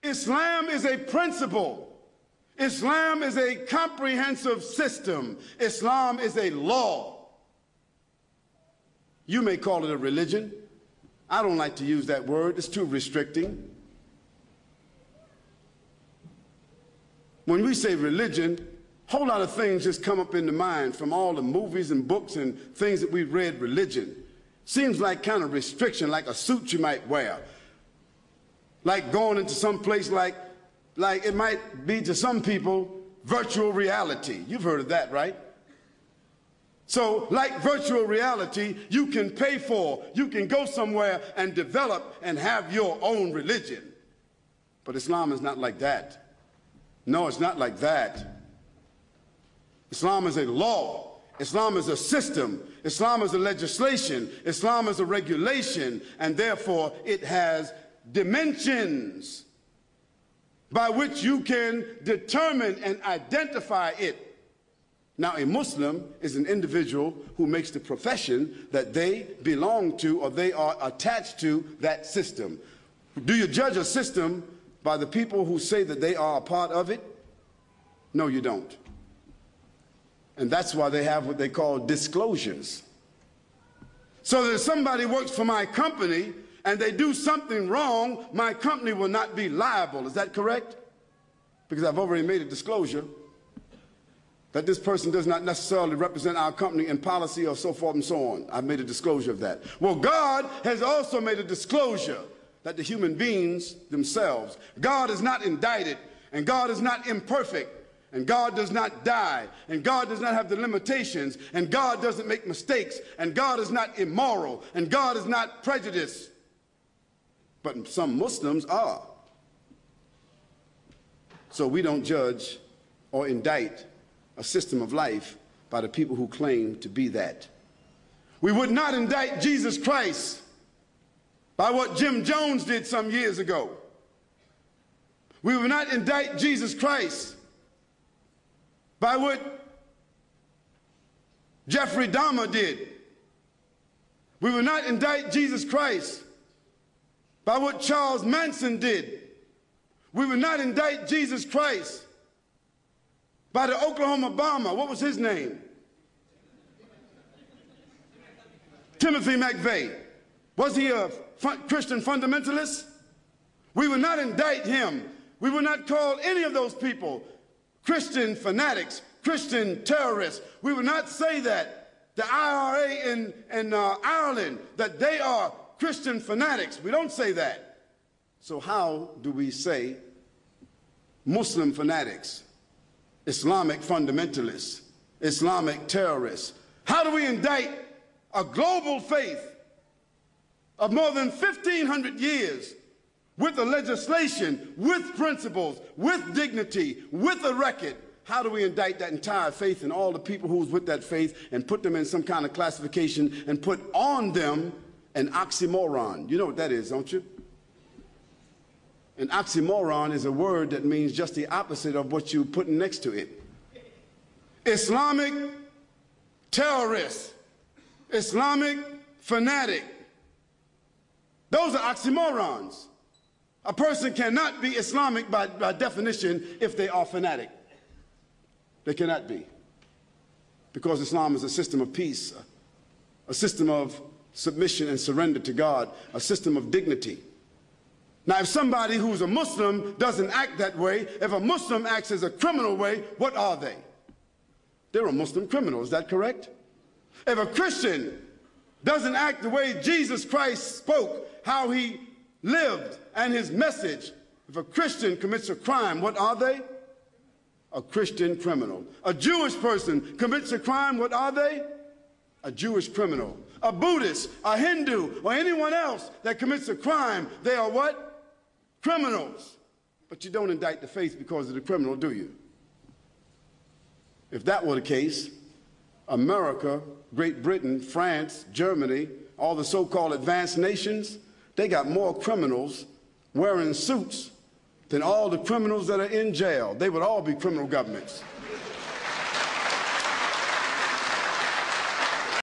Islam is a principle. Islam is a comprehensive system. Islam is a law. You may call it a religion. I don't like to use that word. It's too restricting. When we say religion, a whole lot of things just come up in the mind from all the movies and books and things that we've read. Religion seems like kind of restriction, like a suit you might wear, like going into some place like it might be to some people virtual reality. You've heard of that, right? So like virtual reality, you can pay for, you can go somewhere and develop and have your own religion. But Islam is not like that. No, it's not like that. Islam is a law. Islam is a system. Islam is a legislation. Islam is a regulation, and therefore it has dimensions by which you can determine and identify it. Now, a Muslim is an individual who makes the profession that they belong to or they are attached to that system. Do you judge a system by the people who say that they are a part of it? No, you don't. And that's why they have what they call disclosures. So that if somebody works for my company and they do something wrong, my company will not be liable. Is that correct? Because I've already made a disclosure that this person does not necessarily represent our company in policy or so forth and so on. I've made a disclosure of that. Well, God has also made a disclosure that the human beings themselves, God is not indicted, and God is not imperfect, and God does not die, and God does not have the limitations, and God doesn't make mistakes, and God is not immoral, and God is not prejudiced. But some Muslims are. So we don't judge or indict a system of life by the people who claim to be that. We would not indict Jesus Christ by what Jim Jones did some years ago. We would not indict Jesus Christ by what Jeffrey Dahmer did. We will not indict Jesus Christ by what Charles Manson did. We will not indict Jesus Christ by the Oklahoma bomber. What was his name? Timothy McVeigh. Was he a Christian fundamentalist? We will not indict him. We will not call any of those people Christian fanatics, Christian terrorists. We will not say that the IRA in Ireland, that they are Christian fanatics. We don't say that. So how do we say Muslim fanatics, Islamic fundamentalists, Islamic terrorists? How do we indict a global faith of more than 1,500 years with a legislation, with principles, with dignity, with a record? How do we indict that entire faith and all the people who's with that faith and put them in some kind of classification and put on them an oxymoron? You know what that is, don't you? An oxymoron is a word that means just the opposite of what you put next to it. Islamic terrorist, Islamic fanatic. Those are oxymorons. A person cannot be Islamic by definition if they are fanatic. They cannot be. Because Islam is a system of peace, a system of submission and surrender to God, a system of dignity. Now, if somebody who's a Muslim doesn't act that way, if a Muslim acts as a criminal way, what are they? They're a Muslim criminal, is that correct? If a Christian doesn't act the way Jesus Christ spoke, how he lived, and his message, if a Christian commits a crime, what are they? A Christian criminal. A Jewish person commits a crime, what are they? A Jewish criminal. A Buddhist, a Hindu, or anyone else that commits a crime, they are what? Criminals. But you don't indict the faith because of the criminal, do you? If that were the case, America, Great Britain, France, Germany, all the so-called advanced nations, they got more criminals wearing suits than all the criminals that are in jail. They would all be criminal governments.